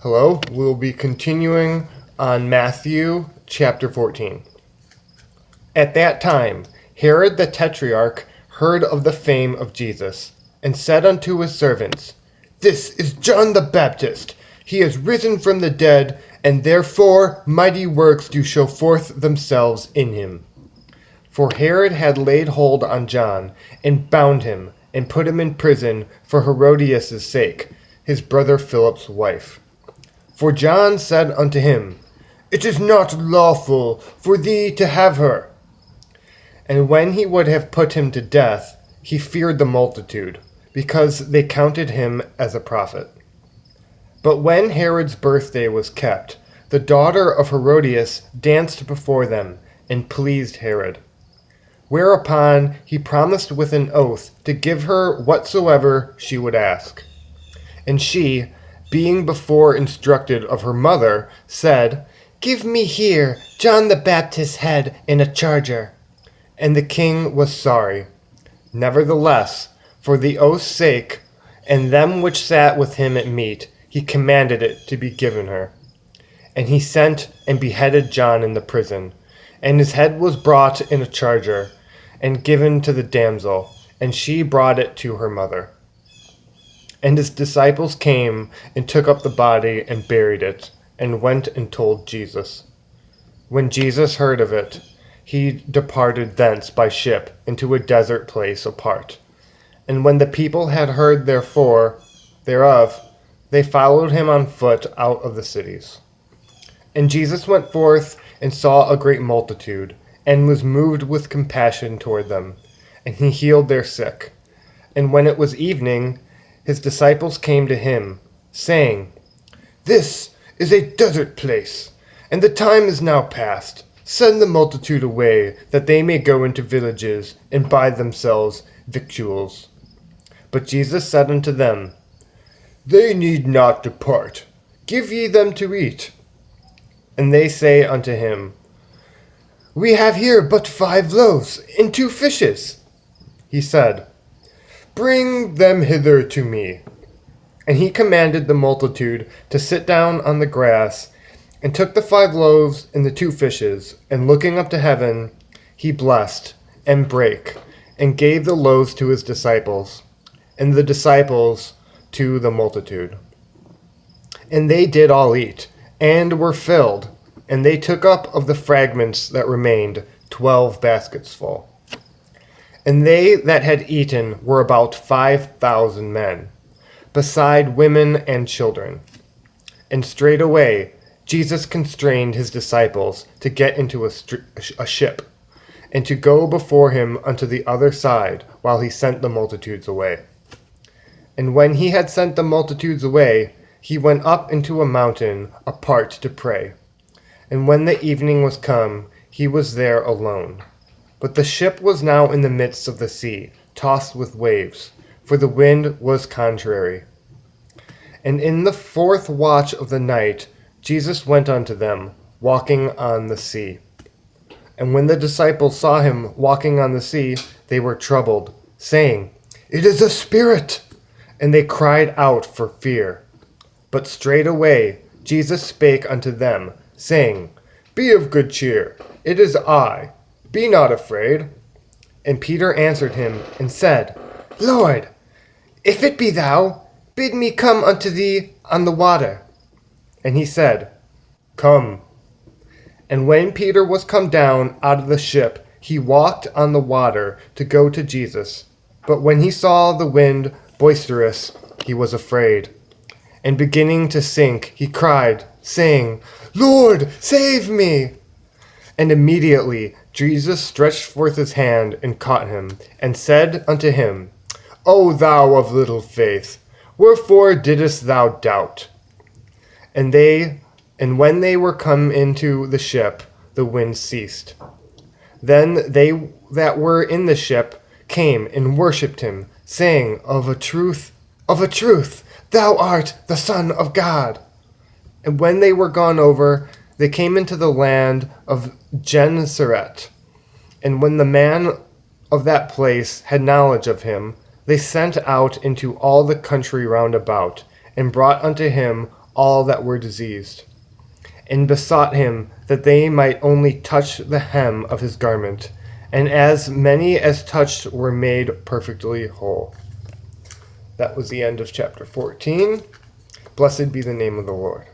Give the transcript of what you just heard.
Hello, we'll be continuing on Matthew chapter 14. At that time, Herod the Tetrarch heard of the fame of Jesus, and said unto his servants, This is John the Baptist. He is risen from the dead, and therefore mighty works do show forth themselves in him. For Herod had laid hold on John, and bound him, and put him in prison for Herodias' sake, his brother Philip's wife. For John said unto him, It is not lawful for thee to have her. And when he would have put him to death, he feared the multitude, because they counted him as a prophet. But when Herod's birthday was kept, the daughter of Herodias danced before them, and pleased Herod. Whereupon he promised with an oath to give her whatsoever she would ask. And she, being before instructed of her mother, said, Give me here John the Baptist's head in a charger. And the king was sorry. Nevertheless, for the oath's sake, and them which sat with him at meat, he commanded it to be given her. And he sent and beheaded John in the prison. And his head was brought in a charger, and given to the damsel, and she brought it to her mother. And his disciples came and took up the body and buried it, and went and told Jesus. When Jesus heard of it, he departed thence by ship into a desert place apart. And when the people had heard thereof, they followed him on foot out of the cities. And Jesus went forth and saw a great multitude, and was moved with compassion toward them, and he healed their sick. And when it was evening, his disciples came to him, saying, This is a desert place, and the time is now past. Send the multitude away, that they may go into villages, and buy themselves victuals. But Jesus said unto them, They need not depart. Give ye them to eat. And they say unto him, We have here but 5 loaves and 2 fishes. He said, Bring them hither to me. And he commanded the multitude to sit down on the grass, and took the 5 loaves and the 2 fishes, and looking up to heaven, he blessed, and brake, and gave the loaves to his disciples, and the disciples to the multitude. And they did all eat, and were filled, and they took up of the fragments that remained 12 baskets full. And they that had eaten were about 5,000 men, beside women and children. And straightway Jesus constrained his disciples to get into a ship, and to go before him unto the other side, while he sent the multitudes away. And when he had sent the multitudes away, he went up into a mountain apart to pray. And when the evening was come, he was there alone. But the ship was now in the midst of the sea, tossed with waves, for the wind was contrary. And in the 4th watch of the night, Jesus went unto them, walking on the sea. And when the disciples saw him walking on the sea, they were troubled, saying, It is a spirit! And they cried out for fear. But straightway Jesus spake unto them, saying, Be of good cheer, it is I. Be not afraid. And Peter answered him, and said, Lord, if it be thou, bid me come unto thee on the water. And he said, Come. And when Peter was come down out of the ship, he walked on the water to go to Jesus. But when he saw the wind boisterous, he was afraid. And beginning to sink, he cried, saying, Lord, save me! And immediately Jesus stretched forth his hand and caught him, and said unto him, O thou of little faith, wherefore didst thou doubt? And when they were come into the ship, the wind ceased. Then they that were in the ship came and worshipped him, saying, Of a truth, thou art the Son of God. And when they were gone over, they came into the land of Gennesaret. And when the man of that place had knowledge of him, they sent out into all the country round about, and brought unto him all that were diseased, and besought him that they might only touch the hem of his garment. And as many as touched were made perfectly whole. That was the end of chapter 14. Blessed be the name of the Lord.